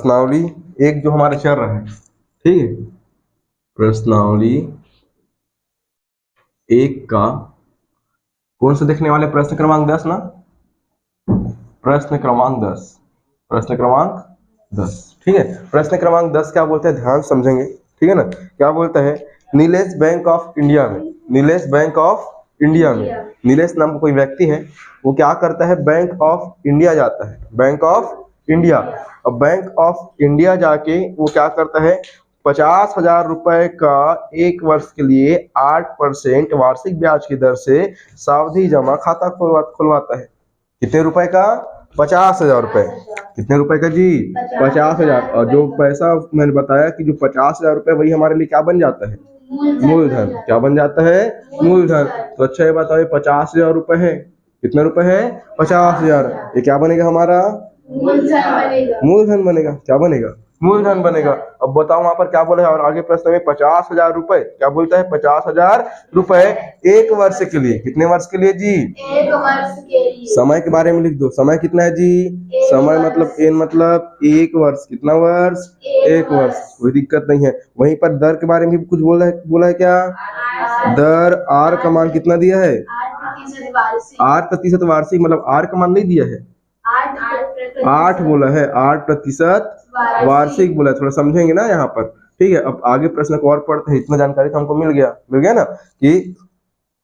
प्रश्नावली एक जो हमारा चल रहा है, ठीक है, प्रश्नावली एक का कौन सा देखने वाले, प्रश्न क्रमांक 10 ना, प्रश्न क्रमांक 10, प्रश्न क्रमांक 10, ठीक है। प्रश्न क्रमांक 10 क्या बोलते हैं, ध्यान समझेंगे, ठीक है ना। क्या बोलता है, नीलेश बैंक ऑफ इंडिया में, नीलेश बैंक ऑफ इंडिया में, नीलेश नाम का कोई व्यक्ति है, वो क्या करता है, बैंक ऑफ इंडिया जाता है, बैंक ऑफ इंडिया। अब बैंक ऑफ इंडिया जाके वो क्या करता है, 50,000 रुपए का एक वर्ष के लिए 8% वार्षिक ब्याज की दर से सावधि जमा खाता खुलवाता है। कितने रुपए का, 50,000 रुपए। कितने रुपए का जी, 50,000। और जो पैसा मैंने बताया कि जो 50,000 रुपए, वही हमारे लिए क्या बन जाता है, मूलधन। क्या बन जाता है, मूलधन। तो अच्छा ये बताओ, 50,000 रुपए है, कितने रुपए है, 50,000। ये क्या बनेगा हमारा, मूलधन बनेगा। क्या बनेगा, मूलधन बनेगा। अब बताओ वहां पर क्या बोला है, और आगे प्रश्न में 50,000 रुपए, क्या बोलता है, 50,000 रुपए एक वर्ष के लिए। कितने वर्ष के लिए जी, एक वर्ष के लिए। समय के बारे में लिख दो, समय कितना है जी, समय मतलब एन मतलब एक वर्ष। कितना वर्ष, एक वर्ष, कोई दिक्कत नहीं है। वहीं पर दर के बारे में भी कुछ बोला है क्या, दर, आर का मान कितना दिया है, 8% वार्षिक, मतलब आर का मान नहीं दिया है, 8 बोला है, 8% वार्षिक बोला है। थोड़ा समझेंगे ना यहाँ पर, ठीक है। अब आगे प्रश्न को और पढ़ते हैं, इतना जानकारी तो हमको मिल गया ना कि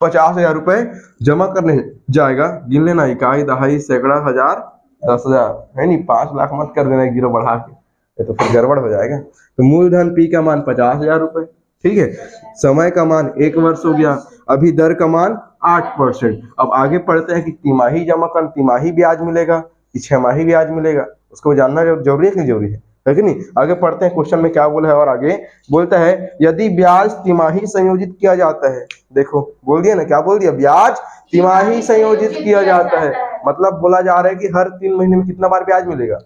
50,000 रुपए जमा करने जाएगा। गिन लेना, इकाई, दहाई, सैकड़ा, हजार, 10,000, है नहीं, 5 लाख मत कर देना जीरो बढ़ा के, ये तो फिर गड़बड़ हो जाएगा। तो मूलधन पी का मान 50,000 रुपए, ठीक है। समय का मान एक वर्ष हो गया। अभी दर का मान 8%। अब आगे पढ़ते हैं कि तिमाही जमा कर, तिमाही ब्याज मिलेगा कि छमाही ब्याज मिलेगा, उसको जानना जरूरी है कि नहीं जरूरी है कि नहीं। आगे पढ़ते हैं, क्वेश्चन में क्या बोला है, और आगे बोलता है यदि ब्याज तिमाही संयोजित किया जाता है। देखो बोल दिया ना, क्या बोल दिया, ब्याज तिमाही संयोजित किया जाता है। मतलब बोला जा रहा है कि हर 3 महीने में कितना बार ब्याज मिलेगा,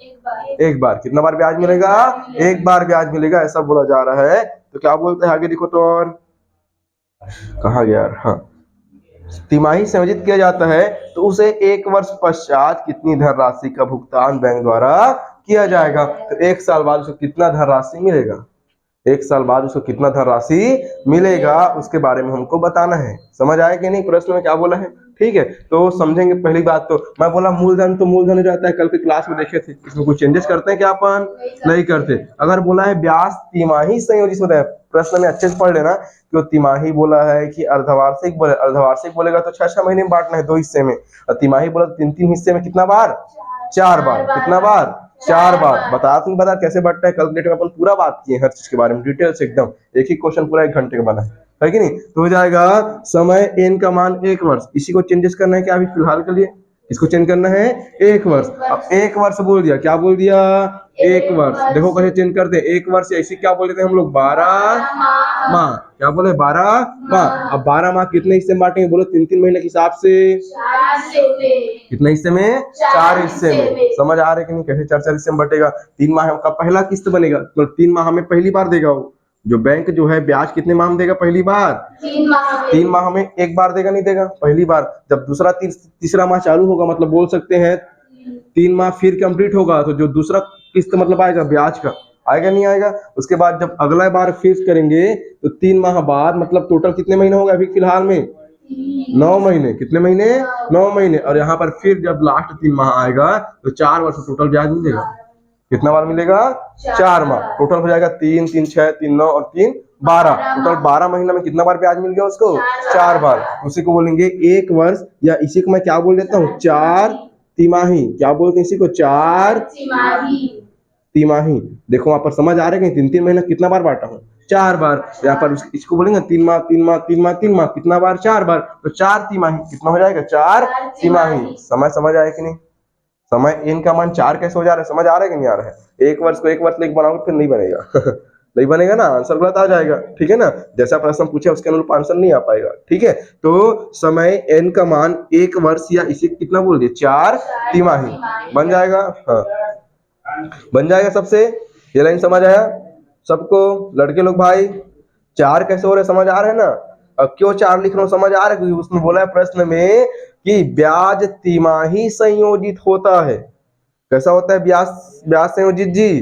एक बार। कितना बार ब्याज मिलेगा, एक बार ब्याज मिलेगा, ऐसा बोला जा रहा है। तो क्या बोलते हैं आगे देखो तो, और कहा गया यार, हाँ, तिमाही संयोजित किया जाता है तो उसे एक वर्ष पश्चात कितनी धनराशि का भुगतान बैंक द्वारा किया जाएगा। तो एक साल बाद उसको कितना धनराशि मिलेगा, एक साल बाद उसको कितना धनराशि मिलेगा, उसके बारे में हमको बताना है। समझ आया कि नहीं, प्रश्न में क्या बोला है, ठीक है। तो समझेंगे। पहली बात तो मैं बोला मूलधन तो मूलधन हो जाता है, कल की क्लास में देखे थे, इसमें कुछ चेंजेस करते हैं क्या अपन, नहीं करते। अगर बोला है ब्याज तिमाही संयोजित होता है, प्रश्न में अच्छे से पढ़ लेना कि वो तिमाही बोला है कि अर्धवार्षिक बोले, अर्धवार्षिक बोलेगा तो 6-6 महीने में बांटना है, 2 हिस्से में। और तिमाही बोला तो 3-3 हिस्से में, कितना बार, 4 बार। कितना बार, 4 बार। बता कैसे बढ़ता है, कैलकुलेटर में अपन पूरा बात किए हर चीज के बारे में डिटेल से एकदम, एक ही क्वेश्चन पूरा 1 घंटे का बना है कि नहीं। तो हो जाएगा समय एन का मान 1 वर्ष, इसी को चेंजेस करना है क्या अभी फिलहाल के लिए, इसको चेंज करना है 1 वर्ष। अब 1 वर्ष बोल दिया, क्या बोल दिया, 1 वर्ष। देखो कैसे चेंज करते हैं, 1 वर्ष ऐसे क्या बोल देते हैं हम लोग, 12 माह। क्या बोले, 12 माह। अब 12 माह कितने हिस्से में बांटेंगे, बोलो 3-3 महीने के हिसाब से, कितने हिस्से में, 4 हिस्से में। समझ आ रहे कि नहीं, कैसे 4-4 हिस्से में बटेगा। 3 माह का पहला किस्त बनेगा, तो 3 माह में पहली बार देगा वो, जो बैंक जो है ब्याज कितने माह में देगा, पहली बार 3 माह में एक बार देगा, नहीं देगा, पहली बार। जब दूसरा तीसरा माह चालू होगा, मतलब बोल सकते हैं 3 माह फिर कंप्लीट होगा, तो जो दूसरा किस्त मतलब आएगा ब्याज का, आएगा नहीं आएगा। उसके बाद जब अगला बार फिर करेंगे तो 3 माह बाद, मतलब टोटल कितने महीने होगा अभी फिलहाल में, 9 महीने। कितने महीने, 9 महीने। और यहाँ पर फिर जब लास्ट 3 माह आएगा तो 4 वर्ष टोटल ब्याज मिलेगा। कितना बार मिलेगा, 4 माह। टोटल हो जाएगा 3, 3, 6, 3, 9 और 3, 12। टोटल 12 महीना में कितना बार ब्याज मिल गया उसको, 4 बार। उसी को बोलेंगे 1 वर्ष, या इसी को मैं क्या बोल देता हूँ, 4 तिमाही। क्या बोलते हैं इसी को, 4 तिमाही। देखो वहां पर समझ आ रहा है कि 3-3 महीना कितना बार बांटा हूँ, 4 बार। यहाँ पर इसको बोलेंगे 3 माह 3 माह 3 माह 3 माह, कितना बार, 4 बार। तो 4 तिमाही कितना हो जाएगा, 4 तिमाही। समझ आया कि नहीं। समय एन का मान 4 कैसे हो जा रहा है, समझ आ रहा है कि नहीं आ रहा है। 1 वर्ष को 1 वर्ष लेके बनाओगे फिर नहीं बनेगा नहीं बनेगा ना, आंसर गलत आ जाएगा, ठीक है ना। जैसा प्रश्न पूछा उसके अनुरूप आंसर नहीं आ पाएगा, ठीक है। तो समय एन का मान 1 वर्ष, या इसे कितना बोल दिया, 4 तिमाही बन जाएगा। हाँ बन जाएगा सबसे। ये लाइन समझ आया सबको, लड़के लोग भाई। 4 कैसे हो रहे, समझ आ रहे हैं ना। अब क्यों 4 लिख रहा हूँ, समझ आ रहा है, क्योंकि उसमें बोला है प्रश्न में कि ब्याज तिमाही संयोजित होता है। कैसा होता है ब्याज? ब्याज संयोजित जी,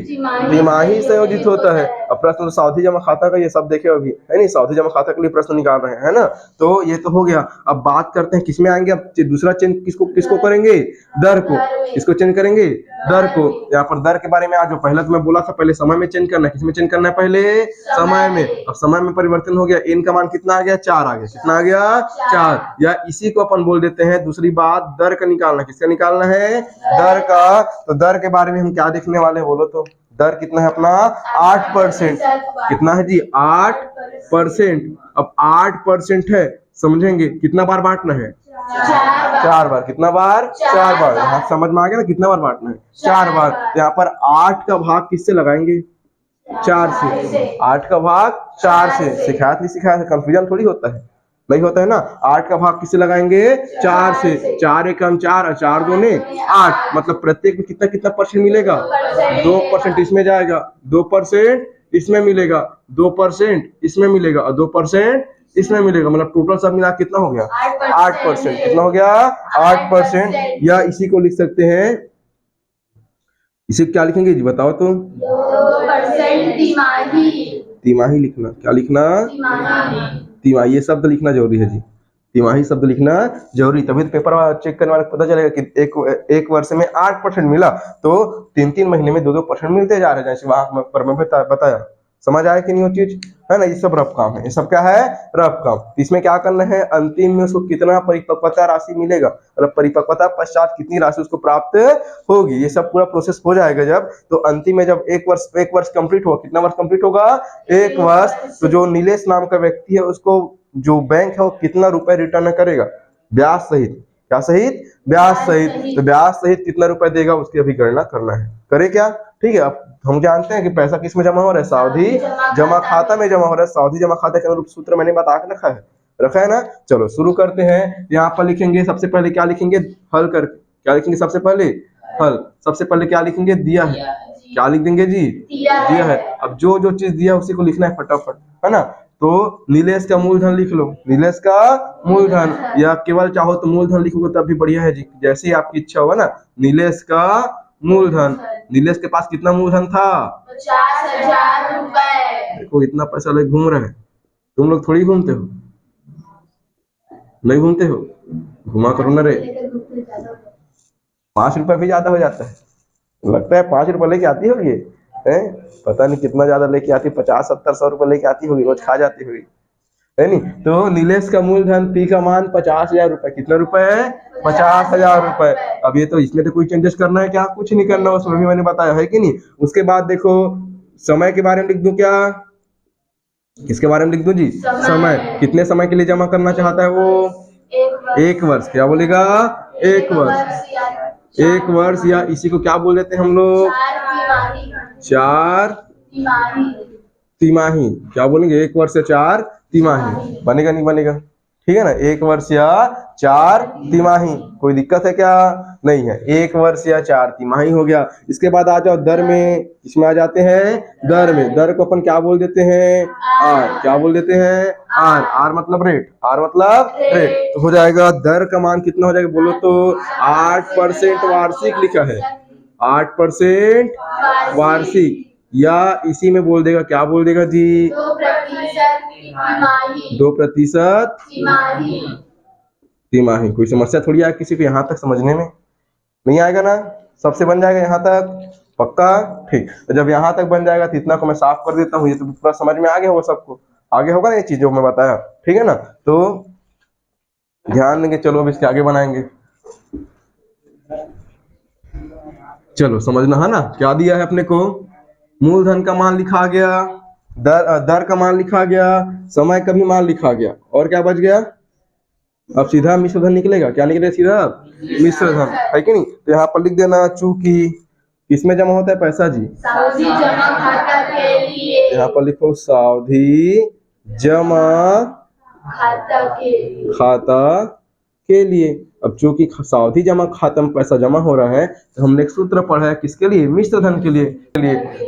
तिमाही संयोजित होता है। अब प्रश्न तो सावधि जमा खाता का ये सब देखे अभी है नहीं, सावधि जमा खाता के लिए प्रश्न निकाल रहे हैं है ना। तो ये तो हो गया। अब बात करते हैं किसमें आएंगे, अब दूसरा चेंज किसको किसको करेंगे? दर को। किसको चेंज करेंगे? दर को। यहाँ पर दर के बारे में आज जो पहले तो मैं बोला था, पहले समय में चेंज करना है। किसमें चेंज करना है? पहले समय में। अब समय में परिवर्तन हो गया, n का मान कितना आ गया? 4 आ गया। कितना आ गया? 4। या इसी को अपन बोल देते हैं, दूसरी बात दर का निकालना। किसका निकालना है? दर का। तो दर के बारे में हम क्या देखने वाले हैं बोलो तो? दर कितना है अपना? 8%। कितना है जी? 8%। अब 8% है, समझेंगे कितना बार बांटना है? 4 बार। कितना बार? 4 बार। यहाँ समझ में आ गया ना कितना बार बांटना है? 4 बार। यहाँ पर 8 का भाग किससे लगाएंगे? 4 से। 8 का भाग 4 से। सिखाया नहीं सिखाया? कंफ्यूजन थोड़ी होता है, नहीं होता है ना। 8 का भाग किससे लगाएंगे? 4 से। 4 एकम 4 और 4 दूने 8, मतलब प्रत्येक में कितना कितना परसेंट मिलेगा? 2% इसमें जाएगा, 2% इसमें मिलेगा, 2% इसमें मिलेगा और 2% इसमें मिलेगा, मतलब टोटल सब मिला कितना हो गया? 8%। कितना हो गया? 8%। या इसी को लिख सकते हैं, इसे क्या लिखेंगे जी बताओ तो? 2% तिमाही। तिमाही लिखना। क्या लिखना? तिमाही। ये शब्द लिखना जरूरी है जी, तिमाही शब्द लिखना जरूरी, तभी तो पेपर चेक करने वाले को पता चलेगा कि एक वर्ष में 8% मिला तो 3 महीने में 2% मिलते जा रहे हैं, जैसे वहां पर मैं बताया। समझ आया कि नहीं वो चीज? है ना। ये सब रफ काम है, ये सब क्या है? रफ काम। इसमें क्या करना है? अंतिम में उसको कितना परिपक्वता राशि मिलेगा, मतलब परिपक्वता पश्चात कितनी राशि उसको प्राप्त होगी, ये सब पूरा प्रोसेस हो जाएगा जब, तो अंतिम में जब एक वर्ष कंप्लीट होगा। कितना वर्ष कंप्लीट होगा? 1 वर्ष। तो जो नीलेश नाम का व्यक्ति है, उसको जो बैंक है वो कितना रुपए रिटर्न करेगा? ब्याज सहित। क्या सहित? ब्याज सहित। तो ब्याज सहित कितना रुपए देगा उसकी अभी गणना करना है। करे क्या? ठीक है। अब हम जानते हैं कि पैसा किस में जमा हो रहा है? सावधि जमा खाता में जमा हो रहा है। सावधि जमा खाता के अनुरूप सूत्र मैंने बता के रखा है ना। चलो शुरू करते हैं। यहाँ पर लिखेंगे सबसे पहले क्या लिखेंगे? हल करके। क्या लिखेंगे सबसे पहले? हल। सबसे पहले क्या लिखेंगे? दिया है। क्या लिख देंगे जी? दिया है। अब जो जो चीज दिया उसी को लिखना है फटाफट, है ना। तो नीलेश का मूलधन लिख लो, नीलेश का मूलधन, या केवल चाहो तो मूलधन लिखोगे तब भी बढ़िया है जी, जैसे आपकी इच्छा होगा ना। नीलेश का मूलधन। नीलेश के पास कितना मूलधन था? 50,000 रुपए। देखो इतना पैसा लेके घूम रहे हैं, तुम लोग थोड़ी घूमते हो, नहीं घूमते हो, घुमा करो ना रे। 5 रुपए भी ज्यादा हो जाता है, लगता है 5 रुपए लेके आती होगी है, पता नहीं कितना ज्यादा लेके आती, 50, 70, 100 रुपए लेके आती होगी, रोज खा जाती होगी, है नहीं। तो नीलेश का मूलधन पी का मान 50,000 रुपए। कितना रुपए है? 50,000 रुपए। अब ये तो इसमें तो कोई चेंजेस करना है क्या? कुछ नहीं करना, उसमें भी मैंने बताया है कि नहीं। उसके बाद देखो समय के बारे में लिख दूं क्या? किसके बारे में लिख दूं जी? समय। कितने समय के लिए जमा करना चाहता है वो? 1 वर्ष। क्या बोलेगा? 1 वर्ष। 1 वर्ष, या इसी को क्या बोल देते हैं हम लोग? 4 तिमाही। क्या बोलेंगे? 1 वर्ष या 4 तिमाही। बनेगा नहीं बनेगा? ठीक है ना। 1 वर्ष या 4 तिमाही। कोई दिक्कत है क्या? नहीं है। 1 वर्ष या 4 तिमाही हो गया। इसके बाद आ जाओ दर में। इसमें आ जाते हैं दर में। दर को अपन क्या बोल देते हैं? आर। क्या बोल देते हैं? आर। आर मतलब रेट। आर मतलब रेट। तो हो जाएगा दर का मान कितना हो जाएगा बोलो तो? 8% वार्षिक लिखा है, 8% वार्षिक, या इसी में बोल देगा, क्या बोल देगा जी? 2% तिमाही। कोई समस्या थोड़ी आए किसी को यहाँ तक समझने में? नहीं आएगा ना? सबसे बन जाएगा यहाँ तक? पक्का? ठीक। तो जब यहाँ तक बन जाएगा तो इतना को मैं साफ कर देता हूँ, ये तो पूरा समझ में आ गया होगा सबको, आगे होगा ना ये चीज जो मैं बताया, ठीक है ना। तो ध्यान देंगे। चलो अब इसके आगे बनाएंगे। चलो समझना है ना, क्या दिया है अपने को? मूलधन का मान लिखा गया, दर का मान लिखा गया, समय का भी मान लिखा गया, और क्या बच गया? अब सीधा मिश्र धन निकलेगा। क्या निकलेगा? सीधा मिश्र धन, है कि नहीं। तो यहाँ पर लिख देना, चूंकि किसमें जमा होता है पैसा जी? सावधि जमा खाता के लिए। यहाँ पर लिखो सावधि जमा खाता के लिए। अब चूंकि सावधि जमा खाता में पैसा जमा हो रहा है, तो हमने एक सूत्र पढ़ा है किसके लिए? मिश्र धन के लिए।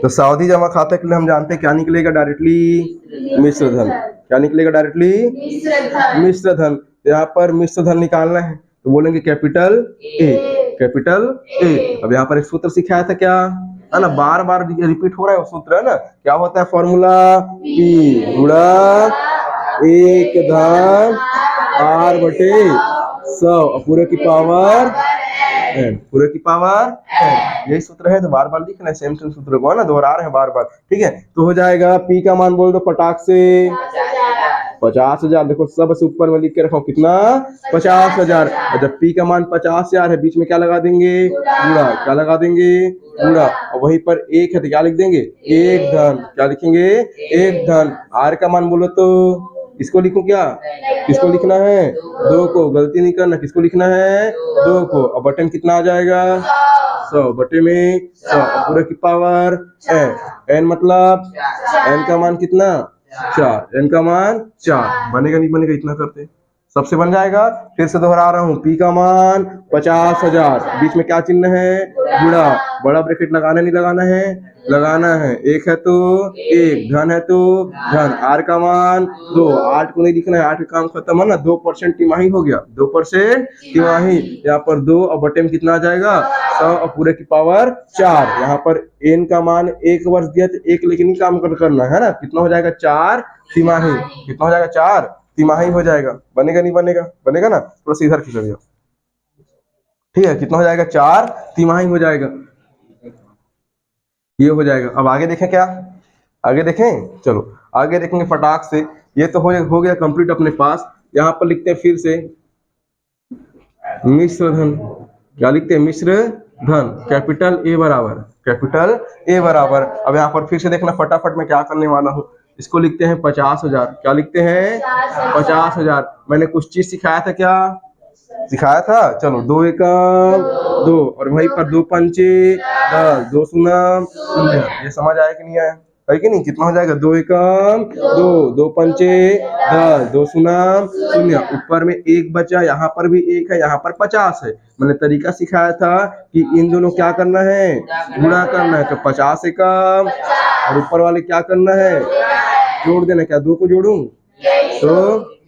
तो सावधि जमा खाता के लिए हम जानते हैं क्या निकलेगा डायरेक्टली? मिश्र धन। क्या निकलेगा डायरेक्टली? मिश्र धन। यहाँ पर मिश्र धन निकालना है तो बोलेंगे कैपिटल ए। Capital A. अब यहाँ पर एक सूत्र सिखाया था क्या, है ना, बार बार रिपीट हो रहा है वो सूत्र, है ना, क्या होता है फॉर्मूला, P गुणा 1 धन R बटे 100 पूरे की पावर n, पूरे की पावर n, यही सूत्र है। तो बार बार लिखना है सेम सूत्र को, है ना, दोहरा रहे हैं बार बार, ठीक है। तो हो जाएगा P का मान बोल दो फटाक से 50,000। देखो सबसे ऊपर में लिख के रखो कितना, 50,000। और जब P का मान 50,000 है, बीच में क्या लगा देंगे, गुणा, क्या लगा देंगे, गुणा, और वहीं पर एक है तो क्या लिख देंगे, एक धन, क्या लिखेंगे, एक धन। R का मान बोलो तो इसको लिखो क्या, किसको लिखना है, 2 को, गलती नहीं करना, किसको लिखना है, 2 को। और बटन कितना आ जाएगा, 100 बटे में 100 पूरे की पावर n मतलब n का मान कितना, 4, n का मान 4। बनेगा नहीं बनेगा, इतना करते सबसे बन जाएगा। फिर से दोहरा रहा हूँ, P का मान 50,000, बीच में क्या चिन्ह है, गुणा, बड़ा ब्रैकेट लगाना नहीं लगाना है, लगाना है, एक है तो एक, धन है तो धन, R का मान 2, 8 को नहीं लिखना है, 8 का काम खत्म, है ना, 2% तिमाही हो गया, 2% तिमाही। यहाँ पर 2 और बटे में कितना आ जाएगा, 100 और पूरे की पावर 4। यहाँ पर n का मान 1 वर्ष दिया तो 1 लेकिन ही काम करना है ना, कितना हो जाएगा, 4 तिमाही, कितना हो जाएगा, 4 तिमाही हो जाएगा। बनेगा नहीं बनेगा, बनेगा ना, थोड़ा सा इधर खिसक जाओ, ठीक है, कितना हो जाएगा, 4 तिमाही हो जाएगा, ये हो जाएगा। अब आगे देखें क्या, आगे देखें, चलो आगे देखेंगे फटाक से। ये तो हो गया कंप्लीट अपने पास। यहाँ पर लिखते हैं फिर से मिश्र धन, क्या लिखते हैं, मिश्र धन, कैपिटल ए बराबर, कैपिटल ए बराबर। अब यहाँ पर फिर से देखना फटाफट मैं क्या करने वाला हूँ। इसको लिखते हैं 50,000, क्या लिखते हैं, 50,000। मैंने कुछ चीज सिखाया था, क्या सिखाया था, चलो 2 एकम 2 और वहीं पर 2 पंचे 10, 2 शून्य शून्य, ये समझ आया कि नहीं आया, है कि नहीं। कितना हो जाएगा, 2 एकम 2, 2 पंचे 10, 2 शून्य शून्य, ऊपर में एक बचा, यहाँ पर भी एक है, यहाँ पर 50 है। मैंने तरीका सिखाया था कि इन दोनों क्या करना है, गुणा करना है, तो 50 एकम और ऊपर वाले क्या करना है, जोड़ देना। क्या 2 को जोड़ूं तो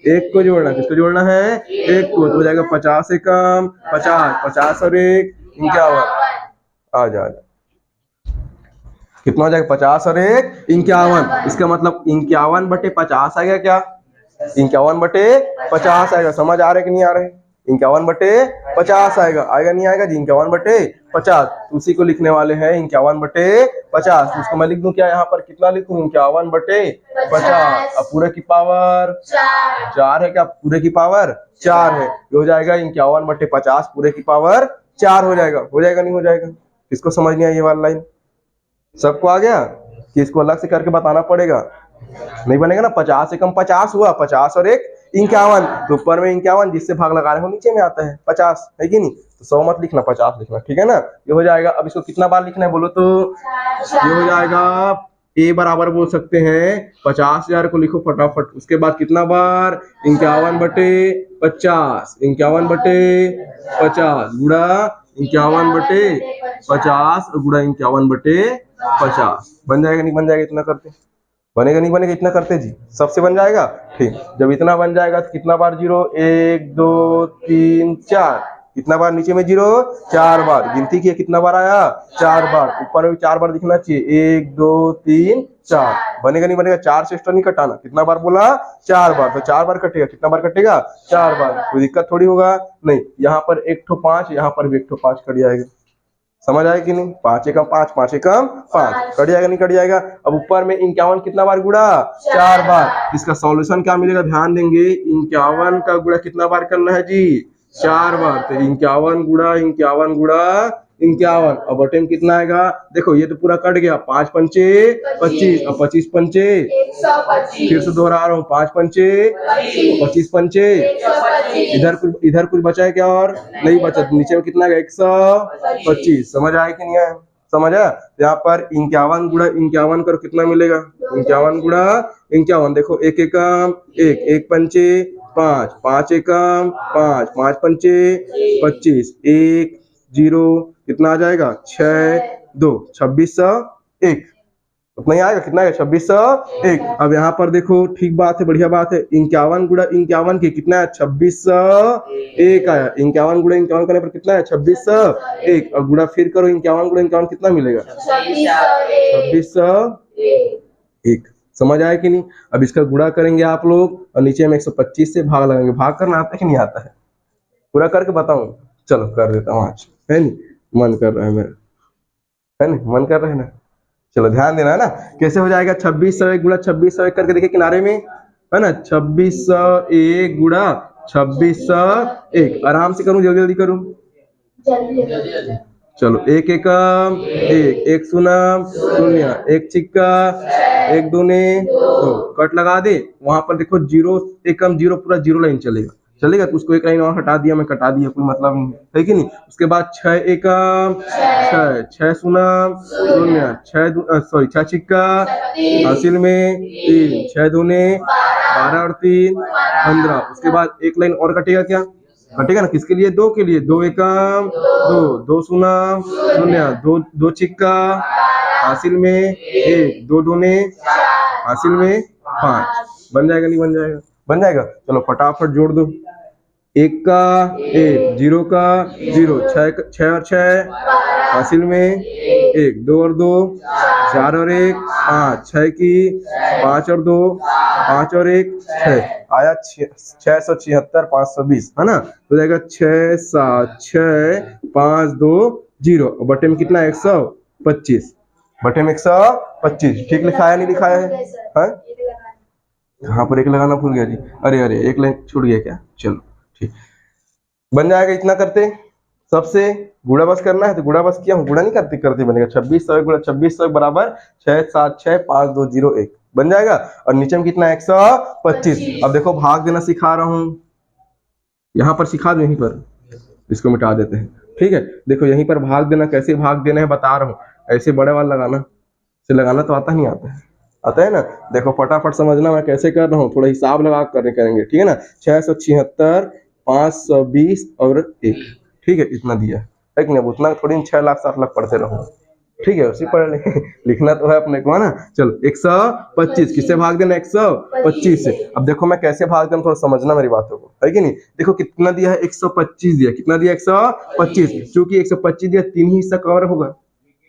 1 को जोड़ना, किसको जोड़ना है, 1 को, तो हो जाएगा 50 एकम 50, 50 और 1 51, आ जा कितना हो जाएगा, 50 और 1 51। इसका मतलब 51 बटे 50 आएगा, क्या 51 बटे 50 आएगा। समझ आ रहा है कि नहीं आ रहा है, 51 बटे 50 आएगा, आएगा नहीं आएगा जी, 51 बटे 50। उसी को लिखने वाले हैं 51 बटे 50। उसको मैं लिख दूं क्या, यहाँ पर कितना लिखूं, 51 बटे 50, अब पूरे की पावर 4 है, क्या पूरे की पावर 4 है, ये हो जाएगा 51 बटे 50 पूरे की पावर 4 हो जाएगा। हो जाएगा नहीं हो जाएगा, किसको समझ नहीं आई ये वाला लाइन, सबको आ गया कि इसको अलग से करके बताना पड़ेगा, नहीं बनेगा ना। 50 एकम 50 हुआ, 50 और 1 51, तो ऊपर में 51 जिससे भाग लगा रहे हो नीचे में आता है 50, है कि नहीं। तो 100 मत लिखना, 50 लिखना, ठीक है ना। ये हो जाएगा। अब इसको कितना बार लिखना है बोलो तो, ये हो जाएगा ए बराबर बोल सकते हैं 50,000 को लिखो फटाफट। उसके बाद कितना बार, 51 बटे 50, 51 बटे 50 गुणा 51 बटे 50 गुणा 51 बटे 50। बन जाएगा नहीं बन जाएगा, इतना करते, बनेगा नहीं बनेगा, इतना करते जी, सबसे बन जाएगा। ठीक, जब इतना बन जाएगा तो कितना बार जीरो, 1 2 3 4, कितना बार नीचे में जीरो, 4 बार। गिनती किया कितना बार आया, 4 बार। ऊपर में 4 बार दिखना चाहिए, 1 2 3 4। बनेगा नहीं बनेगा, 4 से एक्स्ट्रा नहीं कटाना। कितना बार बोला, 4 बार, तो 4 बार कटेगा। कितना बार कटेगा, 4 बार। कोई दिक्कत थोड़ी होगा, नहीं। यहाँ पर 1 ठो 5, यहाँ पर भी 1 ठो 5 कट जाएगा। समझ आया कि नहीं, 5 एकम 5, 5 एकम 5, कट जाएगा नहीं कट जाएगा। अब ऊपर में 51 कितना बार गुणा, 4 बार। इसका सॉल्यूशन क्या मिलेगा, ध्यान देंगे। 51 का गुणा कितना बार करना है जी, 4 बार। तो 51 गुणा 51 गुणा 51, अब बटे में कितना आएगा, देखो ये तो पूरा कट गया। 5 पंचे 25 और 25 पंचे 125। फिर से दोहरा रहा हूँ, 5 पंचे 25 पंचे, इधर कुछ बचा है क्या, और नहीं बचा। नीचे में कितना है, 125। समझ आया कि नहीं आया, समझ आया। यहाँ पर 51 गुणा 51 करो, कितना मिलेगा, 51 गुणा 51। देखो 1 एकम 1, 1 पंचे 5, 5 एकम 5, 5 पंचे 25, 1 0, कितना आ जाएगा, 6 2, 2601। उतना ही आएगा, कितना आएगा 2601। अब यहाँ पर देखो, ठीक बात है, बढ़िया बात है, 51 गुणा 51 के कितना है 2601 आया। 51 गुणा 51 करने पर कितना है 2601। और गुणा फिर करो, 51 गुणा 51 कितना मिलेगा 2601। समझ आया कि नहीं? अब इसका गुणा करेंगे आप लोग और नीचे में 125 से भाग लगाएंगे। भाग करना आता है कि नहीं आता है? पूरा करके बताऊं? चलो कर देता हूँ आज, है नहीं? मन कर रहा है मेरा, है नहीं? मन कर रहा है ना? चलो ध्यान देना है ना, कैसे हो जाएगा 2601 गुणा 2601 करके देखिए किनारे में, है ना? 2601 गुणा 2601। आराम से करूं, जल्दी जल्दी करूं। चलो, एक एकम एक, एक शून्य शून्य, एक चिक्का, एक दूने दो, कट लगा दे। वहां पर देखो जीरो एकम जीरो, पूरा जीरो लाइन चलेगा, चलेगा तो उसको एक लाइन और हटा दिया, मैं कटा दिया, कोई मतलब नहीं है कि नहीं? उसके बाद 6 एकम 6, 6 शून्य शून्य, 6 चिक्का हासिल में 3, 6 दूने 12 और 3 15। उसके बाद एक लाइन और कटेगा, क्या कटेगा ना? किसके लिए? 2 के लिए। 2 एकम 2, 2 शून्य शून्य, 2 चिक्का हासिल में 1, 2 दूने हासिल में 5। बन जाएगा नहीं बन जाएगा? बन जाएगा। चलो फटाफट जोड़ दो, 1 का 1, 0 का 0, 6 और 6 हासिल में 1, 2 और 2 4 और 1 5, 6 की 5 और 2 5 और 1 6 आया 676 520, है ना? तो जाएगा 6 7 6 5 2 0। बटे में कितना 125, बटे में 125। ठीक लिखाया नहीं लिखाया है? यहाँ पर एक लगाना भूल गया जी, अरे एक लाइन छूट गया क्या? चलो ठीक, बन जाएगा। इतना करते सबसे गुणा बस करना है तो गुणा बस किया हूँ, गुणा नहीं करते करते बनेगा 2601 गुणा 2601 बराबर 6765201 बन जाएगा। और नीचे में कितना 125। अब देखो भाग देना सिखा रहा हूँ, यहाँ पर सिखा दो, यहीं पर इसको मिटा देते हैं, ठीक है? देखो यहीं पर भाग देना, कैसे भाग देना है बता रहा हूँ। ऐसे बड़े वाला लगाना, से लगाना तो आता नहीं आता है? आता है ना? देखो फटाफट समझना मैं कैसे कर रहा हूँ, थोड़ा हिसाब लगा कर करेंगे, ठीक है ना? 676 520 और 1, ठीक है? इतना दिया है कि नहीं? उतना थोड़ी 6 लाख 7 लाख पढ़ते रहो, ठीक है? उसी पढ़ ले लिखना तो है अपने को, है ना? चलो 125 किससे भाग देना 125 से। अब देखो मैं कैसे भाग देना, थोड़ा समझना मेरी बातों को, है कि नहीं? देखो कितना दिया है 125 दिया, कितना दिया 125। क्योंकि 125 दिया 3 ही हिस्सा कवर होगा।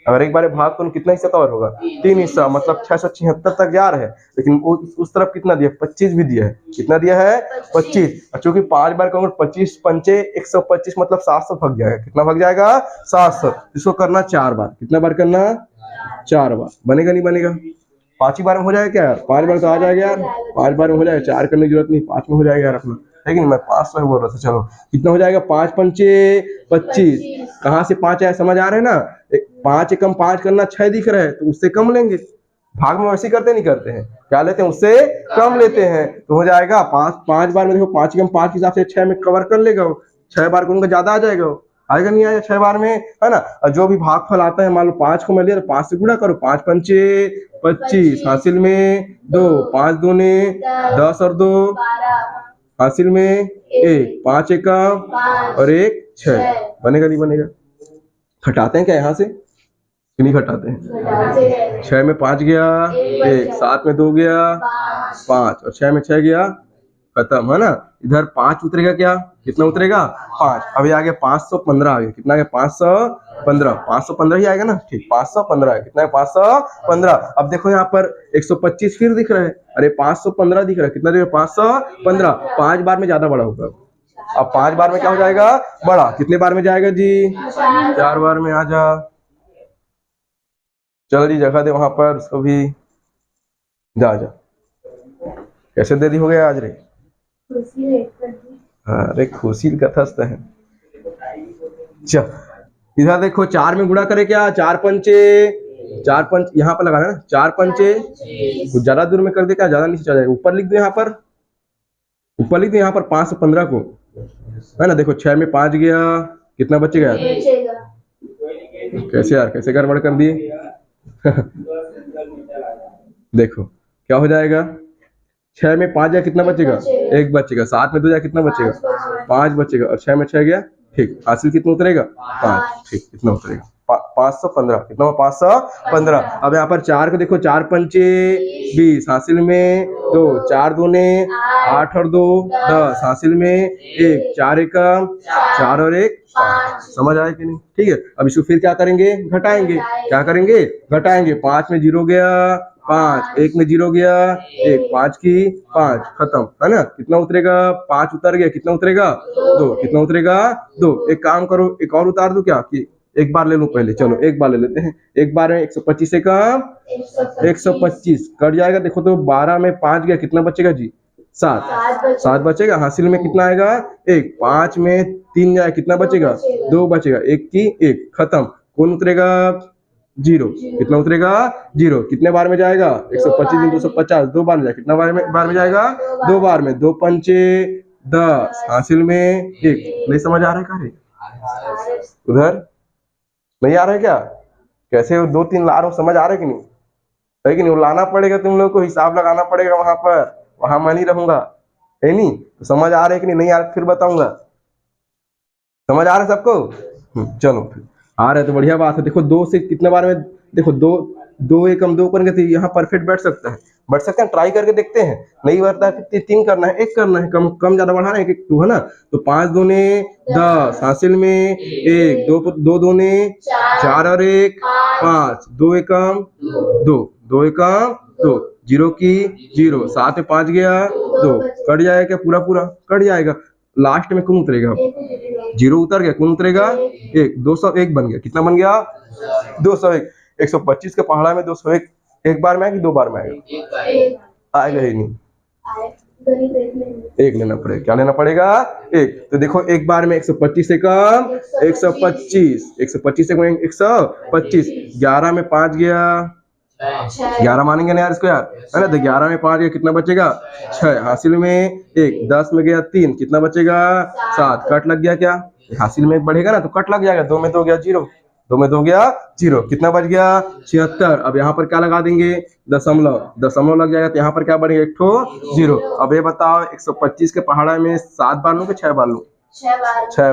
अगर एक बार भाग करो कितना हिस्सा कवर होगा? 3 हिस्सा, मतलब 676 तक जा रहा है। लेकिन उस तरफ कितना दिया 25 भी दिया है। कितना दिया है 25। और चूंकि 5 बार कहूंगा 25 पंचे 125 मतलब 700 भाग जाएगा। कितना भाग जाएगा 700। इसको करना 4 बार। कितना बार करना 4 बार। बनेगा नहीं बनेगा? 5 ही बार में हो जाएगा क्या यार? 5 बार तो आ जाएगा यार, 5 बार में हो जाएगा, 4 करने की जरूरत नहीं, 5 में हो जाएगा यार अपना, लेकिन मैं 500 बोल रहा था। चलो कितना हो जाएगा 5 पंचे 25। कहाँ से 5 आया समझ आ रहा है ना? 5 एकम 5 करना 6 दिख रहा है तो उससे कम लेंगे। भाग में वैसे करते नहीं करते हैं, क्या लेते हैं उससे कम लेते हैं। तो हो जाएगा 5 बार में देखो 5 एकम 5 के हिसाब से 6 में कवर कर लेगा। 6 बार करूंगा ज्यादा आ जाएगा, आएगा नहीं आएगा 6 बार में, है ना? और जो भी भागफल आता है मान लो 5 को मैं लिया तो 5 से गुणा करो, 5 पंचे 25 हासिल में 2, 5 दूने 10 और 2 हासिल में 1, 5 एकम और 1 6। बनेगा नहीं बनेगा? घटाते हैं क्या यहाँ से? नहीं घटाते हैं। 6 में 5 गया 1, 7 में 2 गया 5 और 6 में 6 गया, खत्म, है ना? इधर 5 उतरेगा, क्या कितना उतरेगा 5। अभी आ गया 515 आ गया। कितना आ गया 515। 515 ही आएगा ना? ठीक 515 है। कितना है 515। अब देखो यहाँ पर 125 फिर दिख रहा है, अरे 515 दिख रहा है। कितना दिख रहा है 515। 5 बार में ज्यादा बड़ा होगा। अब 5 बार में क्या हो जाएगा बड़ा? कितने बार में जाएगा जी? 4 बार में। आ जा, चल जी जगह दे वहां पर उसको भी, जा जा। कैसे दे दी हो गया आज रे? अरे खुशी का थस्त है। चल इधर देखो 4 में गुणा करे, क्या 4 पंचे 4 पंच यहाँ पर लगाना ना, 4 पंचे कुछ ज्यादा दूर में कर दे, क्या ज्यादा नीचे चला जाएगा। ऊपर लिख दो, यहाँ पर ऊपर लिख दो, यहाँ पर 515 को, है ना? देखो 6 में 5 गया, कितना बचेगा? कैसे यार, कैसे गड़बड़ कर दिए? देखो क्या हो जाएगा, 6 में 5 गया, कितना बचेगा? 1 बचेगा। 7 में 2 जाए कितना बचेगा? 5 बचेगा। और 6 में 6 गया, ठीक। हासिल कितना उतरेगा? 5, ठीक इतना उतरेगा। 515 कितना हुआ 515। अब यहाँ पर 4 को देखो, 4 पंचे 20 हासिल में 2, 4 दूने 8 और 2 10 हासिल में 1, 4 एकम 4 और 1 5। समझ आया कि नहीं? ठीक है, अब इसको फिर क्या करेंगे, घटाएंगे। क्या करेंगे, घटाएंगे। 5 में 0 गया 5, 1 में 0 गया 1, 5 की 5 खत्म, है ना? कितना उतरेगा, 5 उतर गया, कितना उतरेगा 2, कितना उतरेगा 2। एक काम करो, एक और उतार दो क्या, कि एक बार ले लो पहले, चलो एक बार ले लेते हैं। एक बार में 125 से कम 125 कट जाएगा। देखो तो 12 में 5 गया, कितना बचेगा जी, 7 बचेगा। हासिल में कितना आएगा 1, 5 में 3 जाए, कितना बचेगा 2 बचेगा, 1 की 1 खत्म। कौन उतरेगा 0, कितना उतरेगा 0। कितने बार में जाएगा, 125 में 250 2 बार में जाएगा, कितना बार में जाएगा 2 बार में। 2 पंचे 10 हासिल में 1। नहीं समझ आ रहा है क्या रे, उधर नहीं आ रहा है क्या? कैसे 2-3 ला रहा हूँ, समझ आ रहा है कि नहीं, है कि नहीं? वो लाना पड़ेगा, तुम लोग को हिसाब लगाना पड़ेगा वहां पर, वहां मैं नहीं रहूंगा, है नहीं? तो समझ आ रहा है कि नहीं आ रहा फिर बताऊंगा। समझ आ रहा है सबको? चलो फिर आ रहा है तो बढ़िया बात है। देखो 2 से कितने बार में, देखो 2 एकम 2 करेंगे तो यहाँ परफेक्ट बैठ सकता है, बैठ सकते हैं। ट्राई करके देखते हैं, नहीं बैठता है फिर 3 करना है, 1 करना है, कम कम ज्यादा बढ़ाना है, 1 2 है ना। तो 5 दूने 10 हासिल में 1, 2 दूने 4 और 1 5, 2 एकम 2, 2 एकम 2, 0 की 0, 7 में 5 गया 2, कट जाएगा क्या, पूरा पूरा कट जाएगा। लास्ट में कौन उतरेगा, 0 उतर गया, कौन उतरेगा 1, 201 बन गया, कितना बन गया 201। 125 के पहाड़ा में 201 एक बार में आएगा, 2 बार में आएगा, आएगा ही नहीं, 1 लेना पड़ेगा। क्या लेना पड़ेगा 1। तो देखो एक बार में 125 से कम 125, 125 से कम 125, 11 में 5 गया 11 मानेंगे ना यार इसको यार, है ना? तो 11 में 5 गया, कितना बचेगा 6 हासिल में 1, 10 में गया 3, कितना बचेगा 7। कट लग गया क्या, हासिल में 1 बढ़ेगा ना तो कट लग जाएगा। 2 में 2 गया 0, 2 में 2 गया 0, कितना बच गया 76। अब यहाँ पर क्या लगा देंगे, दशमलव, दशमलव लग जाएगा तो यहाँ पर क्या बढ़ेगा, एक ठो 0। अब ये बताओ 125 के पहाड़ा में 7 बार लूं कि 6 बार लूं, 6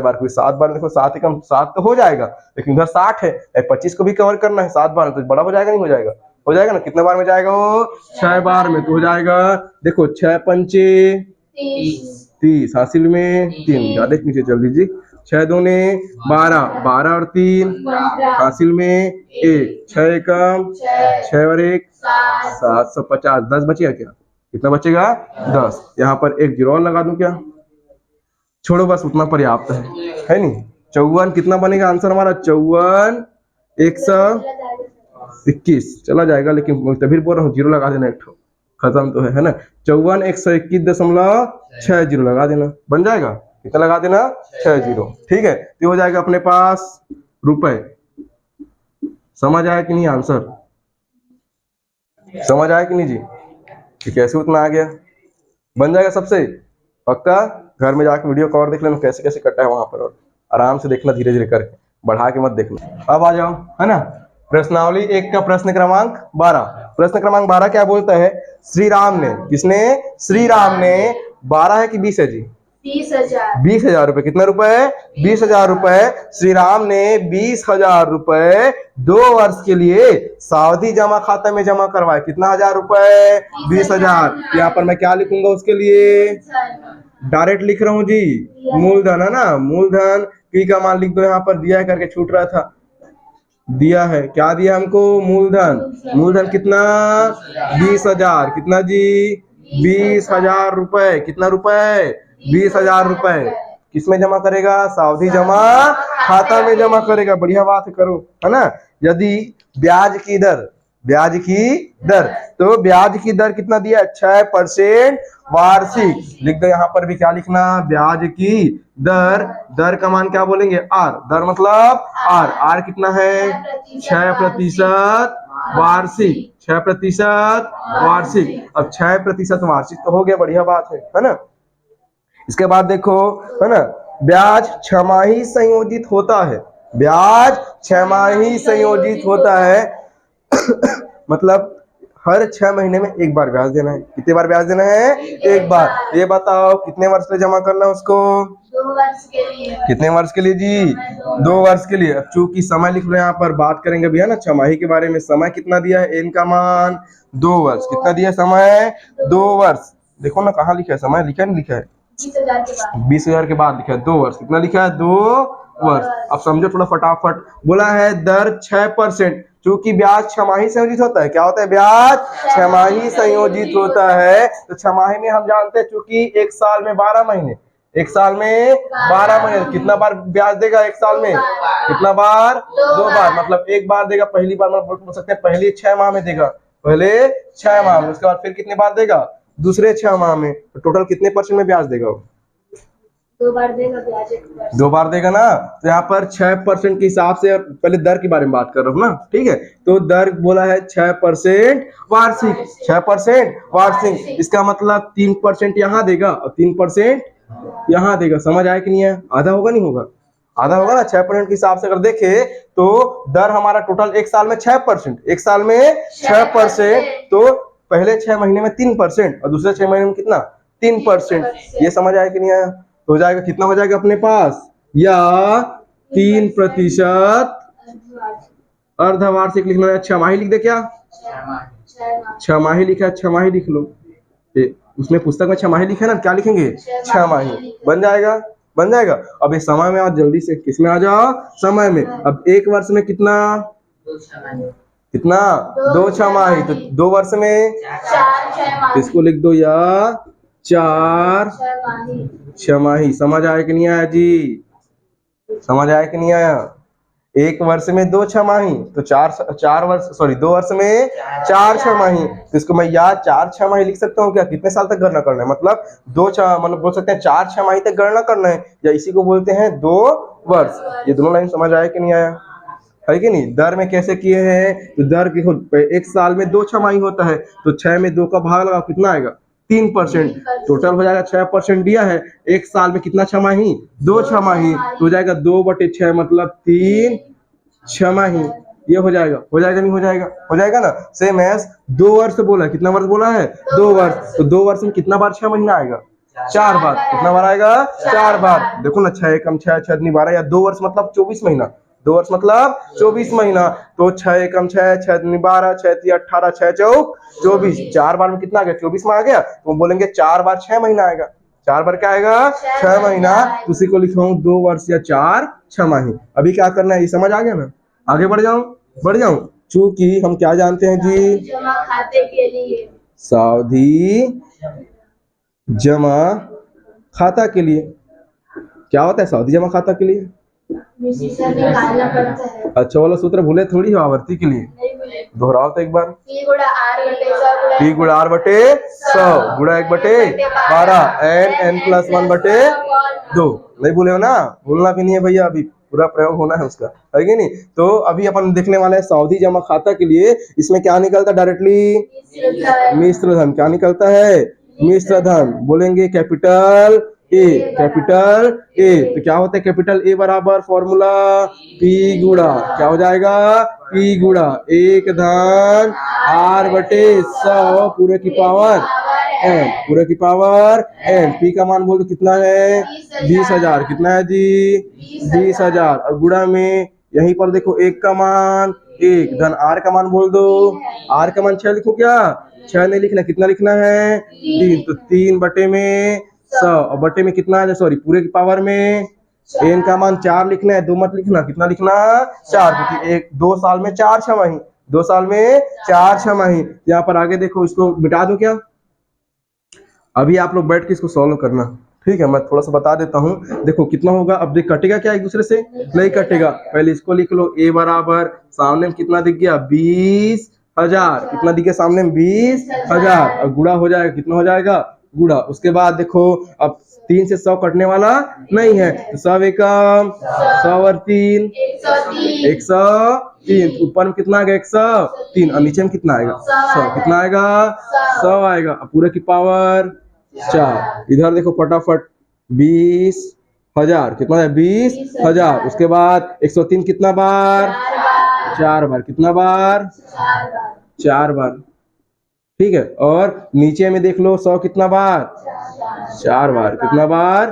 बार। कोई 7 बार, देखो 7 एकम 7 तो हो जाएगा, लेकिन उधर 60 है, 25 को भी कवर करना है 7 बार, तो बड़ा हो जाएगा नहीं हो जाएगा, हो जाएगा ना। कितने बार में जाएगा वो, 6 बार में, तो हो जाएगा। देखो 6 पंचे 30 हासिल में 3, ज्यादा नीचे चल दीजिए। 6 दूने 12, 12 और 3 हासिल में 1, 6 एकम 6 और 1 750, 10 बचेगा क्या, कितना बचेगा 10। यहाँ पर एक 0 और लगा दूं क्या, छोड़ो बस उतना पर्याप्त है नहीं। 54 कितना बनेगा आंसर हमारा, 54 121 चला जाएगा, लेकिन तभी बोल रहा हूँ 0 लगा देना, एक ठो खत्म तो है ना। 54 121.60 लगा देना, बन जाएगा। कितना लगा देना 60, ठीक है। तो हो जाएगा अपने पास रुपए। समझ आया कि नहीं, आंसर समझ आया कि नहीं जी, कि कैसे उतना आ गया, बन जाएगा सबसे पक्का। घर में जाकर वीडियो कवर देख लेना कैसे कैसे कटा है वहां पर, और आराम से देखना, धीरे धीरे करके, बढ़ा के मत देखना। अब आ जाओ, है ना, प्रश्नावली 1 का प्रश्न क्रमांक 12। प्रश्न क्रमांक 12 क्या बोलता है, श्री राम ने, किसने, श्री राम ने 12 है कि 20 है जी, 20,000 रुपए। कितना रुपए है, 20,000 रुपए। श्री राम ने 20,000 रुपए 2 वर्ष के लिए सावधि जमा खाता में जमा करवाए। कितना हजार रुपए, 20,000। यहाँ पर मैं क्या लिखूंगा उसके लिए, डायरेक्ट लिख रहा हूँ जी, मूलधन, है ना, मूलधन पी का मान लिख दो, यहाँ पर दिया है करके छूट रहा था, दिया है, क्या दिया हमको, मूलधन। मूलधन कितना 20,000, कितना जी 20,000 रुपए। कितना रुपए 20,000 रुपए किसमें जमा करेगा, सावधि जमा खाता में जमा करेगा। बढ़िया बात करो, है ना। यदि ब्याज की दर, ब्याज की दर, तो ब्याज की दर कितना दिया, 6% वार्षिक। लिख दो यहाँ पर भी, क्या लिखना, ब्याज की दर, दर का मान क्या बोलेंगे, आर, दर मतलब आर, आर कितना है 6% वार्षिक, 6% वार्षिक। अब 6% वार्षिक तो हो गया, बढ़िया बात है ना। इसके बाद देखो, है ना, ब्याज छमाही संयोजित होता है, ब्याज छमाही संयोजित होता है मतलब हर 6 महीने में एक बार ब्याज देना है। कितने बार ब्याज देना है, एक बार। ये बताओ कितने वर्ष में जमा करना है उसको, 2 वर्ष के लिए। कितने वर्ष के लिए जी? 2 वर्ष के लिए। अब चूंकि समय लिख लो यहाँ पर, बात करेंगे भैया ना छमाही के बारे में। समय कितना दिया है? एन का मान 2 वर्ष। कितना दिया समय? 2 वर्ष। देखो ना कहाँ लिखा है समय, लिखा नहीं लिखा है? 20,000 के बाद। 20,000 के बाद लिखा है 2 वर्ष। कितना लिखा है? 2 वर्ष। अब समझो थोड़ा फटाफट। बोला है दर 6%। चूंकि ब्याज छमाही संयोजित होता है। क्या होता है? ब्याज छमाही संयोजित होता है। तो छमाही में हम जानते हैं चूंकि एक साल में 12 महीने, एक साल में 12 महीने, कितना बार ब्याज देगा एक साल में? कितना बार? 2 बार। मतलब एक बार देगा पहली बार, मतलब बोल सकते हैं पहले 6 माह में देगा, पहले 6 माह में। उसके बाद फिर कितने बार देगा? दूसरे 6 माह में। तो टोटल कितने % में ब्याज देगा वो? 2 बार देगा ब्याज, 1 वर्ष। 2 बार देगा ना। तो यहाँ पर 6% के हिसाब से, पहले दर के बारे में बात कर रहा हूँ ना, ठीक है। तो दर बोला है 6% वार्षिक, 6% वार्षिक। इसका मतलब 3% यहाँ देगा और 3% यहाँ देगा। समझ आया कि नहीं है? आधा होगा नहीं होगा? आधा होगा ना। 6% के हिसाब से अगर देखे तो दर हमारा टोटल एक साल में 6%, एक साल में 6%। तो पहले 6 महीने में 3% और दूसरे 6 महीने में कितना? 3%। ये समझ आया कि नहीं आया? तो हो जाएगा कितना हो जाएगा अपने पास? या 3% अर्धवार्षिक लिखना है। छमाही लिख दे क्या? छमाही लिखा है, छमाही लिख लो। उसमें पुस्तक में छमाही लिखा है ना, क्या लिखेंगे? छमाही। बन जाएगा, बन जाएगा। अब ये समय में आओ जल्दी से, किसमें आ जाओ? समय में। अब एक वर्ष में कितना? कितना? 2 छमाही। तो 2 वर्ष में 4 छमाही। इसको लिख दो या 4 छमाही। समझ आया कि नहीं आया जी? समझ आया कि नहीं आया? एक वर्ष में 2 छमाही, तो 4 वर्ष, सॉरी 2 वर्ष में 4 छमाही। तो इसको मैं या 4 छमाही लिख सकता हूँ क्या? कितने साल तक गणना करना है? मतलब मतलब बोल सकते हैं 4 छमाही तक गणना करना है, या इसी को बोलते हैं 2 वर्ष। ये दोनों लाइन समझ आया कि नहीं आया? है कि नहीं? दर में कैसे किए हैं? तो दर देखो, एक साल में 2 छमाही होता है, तो 6 में 2 का भाग लगाओ, कितना आएगा? 3%। टोटल हो जाएगा 6% दिया है। एक साल में कितना छमाही? 2 छमाही। तो हो जाएगा 2/6 मतलब 3 छमाही। ये हो जाएगा, हो जाएगा नहीं हो जाएगा? हो जाएगा ना। सेम एज 2 वर्ष बोला है। कितना वर्ष बोला है? 2 वर्ष। तो 2 वर्ष में कितना बार 6 महीना आएगा? 4 बार। कितना बार आएगा? 4 बार। देखो ना, 6 एकम 6, 6 दूनी 12, या 2 वर्ष मतलब 24 महीना। 2 वर्ष मतलब 24 महीना। तो 6 एकम 6, 6 दूनी 12, 6 तीन 18, 6 चौक 24। 4 बार में कितना आ गया? 24 में आ गया। तो बोलेंगे 4 बार 6 महीना आएगा। 4 बार क्या आएगा? 6 महीना। तो उसी को लिखूं 2 वर्ष या 4 छमाही। अभी क्या करना है? ये समझ आ गया ना? आगे बढ़ जाऊं? बढ़ जाऊं? चूंकि हम क्या जानते हैं जी? जमा खाते के लिए। सावधि जमा खाता के लिए। क्या होता है सावधि जमा खाता के लिए? निकालना पड़ता है। अच्छा वाला सूत्र भूले थोड़ी हो आवर्ती के लिए। नहीं भूले। दोहराओ तो एक बार। P गुणा R बटे 100 P गुणा R बटे 100 गुणा 1/12 n प्लस 1/2। नहीं भूले हो ना? भूलना भी नहीं है भैया, अभी पूरा प्रयोग होना है उसका, है कि नहीं? तो अभी अपन देखने वाले हैं सावधि जमा खाता के लिए। इसमें क्या निकलता है डायरेक्टली? मिश्र धन। क्या निकलता है? मिश्र धन। बोलेंगे कैपिटल ए, कैपिटल ए। तो क्या होता है कैपिटल ए बराबर? फॉर्मूला P गुणा, क्या हो जाएगा? P गुणा 1 धन R बटे 100 पूरे की पावर n, पूरे की पावर n। P का मान बोल दो कितना है? 20,000। कितना है जी? 20,000। और गुणा में यहीं पर देखो 1 का मान 1 धन R का मान बोल दो। R का मान 6 लिखो क्या? 6 नहीं लिखना। कितना लिखना है? 3। तो 3 बटे में 100 और बटे में कितना है? सॉरी पूरे की पावर में n का मान 4 लिखना है, 2 मत लिखना। कितना लिखना? 4। क्योंकि 2 साल में 4 छमाही, 2 साल में 4 छमाही। यहाँ पर आगे देखो, इसको मिटा दो क्या? अभी आप लोग बैठ के इसको सॉल्व करना, ठीक है? मैं थोड़ा सा बता देता हूँ। देखो कितना होगा। अब देख कटेगा क्या एक दूसरे से? नहीं कटेगा। पहले इसको लिख लो। a बराबर सामने में कितना दिख गया? 20,000। कितना दिख गया सामने में? 20,000। और गुणा हो जाएगा, कितना हो जाएगा? गुणा। उसके बाद देखो, अब 3 से 100 कटने वाला नहीं है, तो 100 एकम 100 और 3 103। ऊपर में कितना आ गया? 103। और नीचे में कितना आएगा? 100। कितना आएगा? 100 आएगा। पूरे की पावर 4। इधर देखो फटाफट, 20,000। कितना है? 20,000। उसके बाद 103 कितना बार? 4 बार। कितना बार? 4 बार। ठीक है। और नीचे में देख लो 100 कितना बार? 4 बार। कितना बार?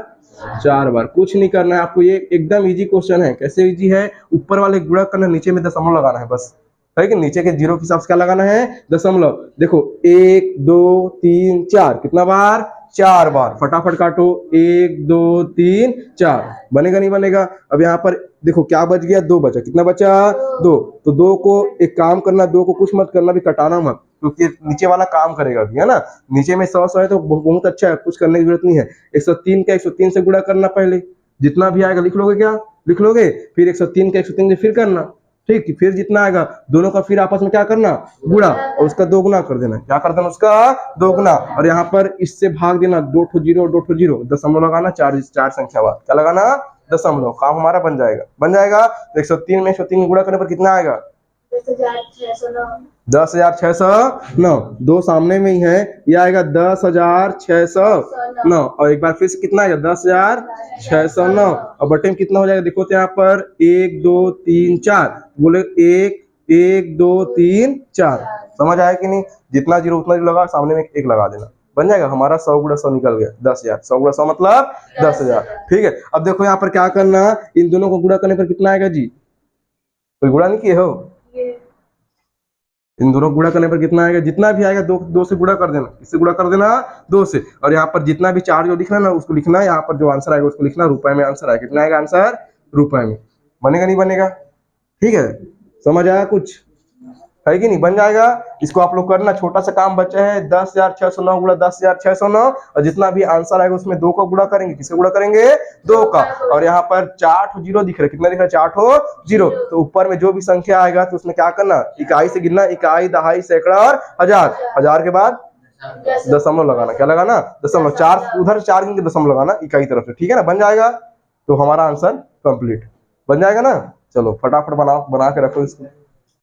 4 बार। कुछ नहीं करना है आपको, ये एकदम इजी क्वेश्चन है। कैसे इजी है? ऊपर वाले गुणा करना, नीचे में दशमलव लगाना है बस, है कि नीचे के जीरो के हिसाब से क्या लगाना है? दशमलव। देखो 1 2 3 4, कितना बार? 4 बार। फटाफट काटो, 1 2 3 4। बनेगा नहीं बनेगा? अब यहाँ पर देखो क्या बच गया? 2 बचा। कितना बचा? 2। तो 2 को एक काम करना, 2 को कुछ मत करना, भी कटाना मत, क्योंकि नीचे वाला काम करेगा अभी, है ना। नीचे में 100 है तो बहुत अच्छा है, कुछ करने की जरूरत नहीं है। 103 का 103 से गुणा करना पहले, जितना भी आएगा लिख लोगे। क्या लिख लोगे? फिर 103 का 103 से फिर करना, ठीक। फिर जितना आएगा दोनों का फिर आपस में क्या करना? गुणा, और उसका 2 गुना कर देना। क्या कर देना? उसका 2 गुना। और यहाँ पर इससे भाग देना, 2 ठो जीरो, 2 ठो जीरो, दशमलव लगाना, 4 संख्या बाद क्या लगाना? दशमलव। काम हमारा बन जाएगा, बन जाएगा। तो 103 में 103 गुणा करने पर कितना आएगा? 10,609। 2 सामने में ही है, ये आएगा 10,609। और एक बार फिर से कितना आएगा? 10,609। और बटे में कितना हो जाएगा? देखो तो यहाँ पर 1 2 3 4, बोले 1 1 2 3 4। समझ आया कि नहीं? जितना जीरो उतना जीरो लगा, सामने में एक लगा देना, बन जाएगा हमारा। 100 गुणा 100 निकल गया, 10,000। 100 गुणा 100 मतलब 10,000, ठीक है। अब देखो यहाँ पर क्या करना, इन दोनों को गुणा करने पर कितना आएगा जी? कोई गुणा नहीं किए हो? इन दोनों गुणा करने पर कितना आएगा? जितना भी आएगा 2 से गुणा कर देना। किससे गुणा कर देना? 2 से। और यहाँ पर जितना भी चार जो लिखना ना, उसको लिखना। यहाँ पर जो आंसर आएगा उसको लिखना, रुपए में आंसर आएगा। कितना आएगा आंसर? रुपए में। बनेगा नहीं बनेगा? ठीक है, समझ आया कुछ? है कि नहीं? बन जाएगा। इसको आप लोग करना, छोटा सा काम बचा है। 10,609 गुणा 10,609, और जितना भी आंसर आएगा उसमें 2 का गुणा करेंगे। किससे गुणा करेंगे? 2 का। और यहाँ पर 4 ठो जीरो दिख रहा है। कितना दिख रहा है? 4 ठो जीरो। तो ऊपर में जो भी संख्या आएगा तो उसमें क्या करना? इकाई से गिनना, इकाई, दहाई, सैकड़ा और हजार। हजार के बाद दशमलव लगाना। क्या लगाना? दशमलव। 4 उधर 4 गिन के दशमलव लगाना इकाई तरफ से, ठीक है ना। बन जाएगा। तो हमारा आंसर कंप्लीट बन जाएगा ना। चलो फटाफट बना के रखो इसको।